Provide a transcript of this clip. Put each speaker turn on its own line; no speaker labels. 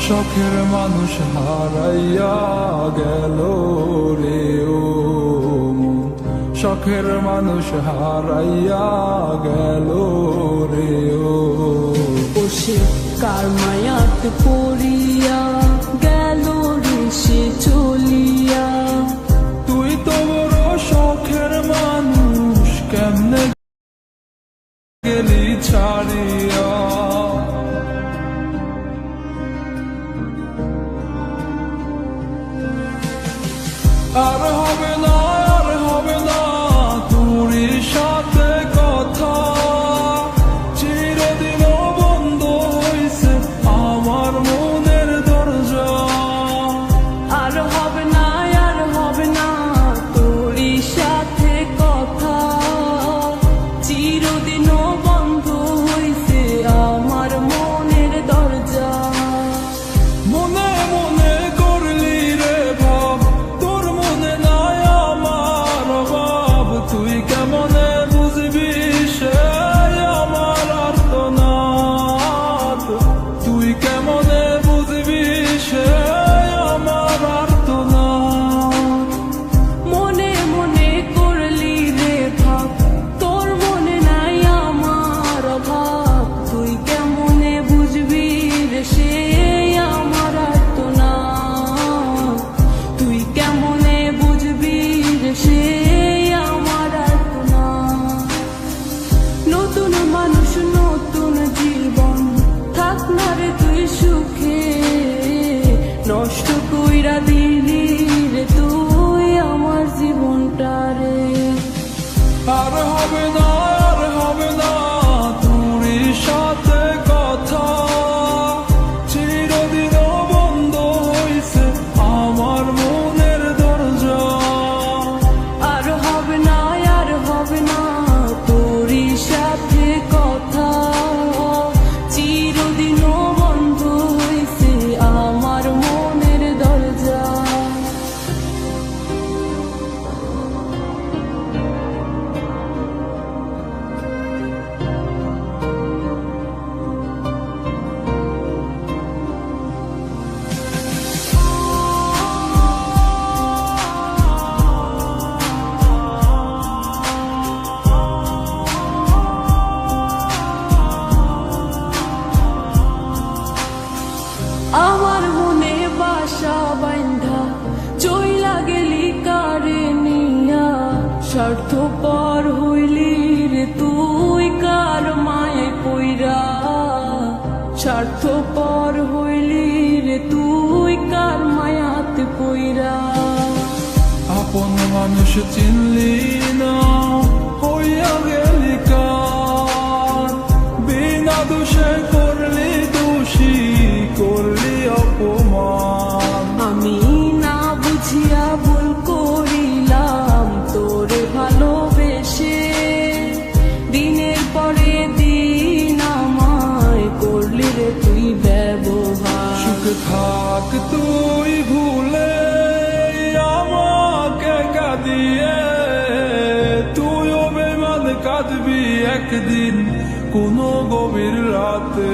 শখের মানুষ হারাইয়া গেল রে ও মন, শখের মানুষ হারাইয়া গেল রে ও।
সে কার মায়াত পড়িয়া গেল রে সে চলিয়া।
তুই তো বড় শখের মানুষ, কেমনে গেলি ছাড়িয়া। আর হবে না, আর হবে না তোর সাথে কথা, চিরদিনও বন্ধ হইছে আমার মনের দরজা।
আর হবে না, আর হবে না তোর সাথে কথা, চিরদিনও বন্ধ হইছে আমার মনের দরজা।
মনে মনে করলি রে ভাব, তোর মনে নাই আমার অভাব। তুই কেমনে বুঝবি সে আমার আর্তনাদ, তুই কেমনে বুঝবি সে আমার আর্তনাদ।
মনে মনে করলি রে ভাব, তোর মনে নাই আমার অভাব। তুই কেমনে বুঝবি রে সে আমার আর্তনাদ, তুই কেমনে বুঝবি রে সে আমার আর্তনাদ। নতুন মানুষ নতুন জীবন, থাক না রে তুই সুখে, নষ্ট কইরা দিলি রে তুই আমার জীবনটা রে।
আর হবে না, আর হবে না তোর সাথে কথা, চিরদিনও বন্ধ হইছে আমার মনের দরজা।
আর হবে না, আর হবে না তোর সাথে কথা, চিরদিনও বন্ধ হইছে আমার মনের দরজা। আমার মনে বাসা বাইন্ধা চইলা গেলি কারে নিয়া, স্বার্থপর হইলি রে তুই কার মায়ে পইরা। স্বার্থপর হইলি রে তুই কার মায়াতে পইরা।
আপন মানুষ চিনলি না, হইয়া গেলি কার, বিনা দোষে করলি দোষী, করলি অপমান।
আমি না বুঝিয়া ভুল করিলাম তোরে ভালোবেসে, দিনের পরে দিন আমায় করলি রে তুই ব্যবহার।
সুখে থাক তুই ভুলে আমাকে কাঁদিয়ে, তুইও বেমান কাঁদবি একদিন কোনো গভীর রাতে।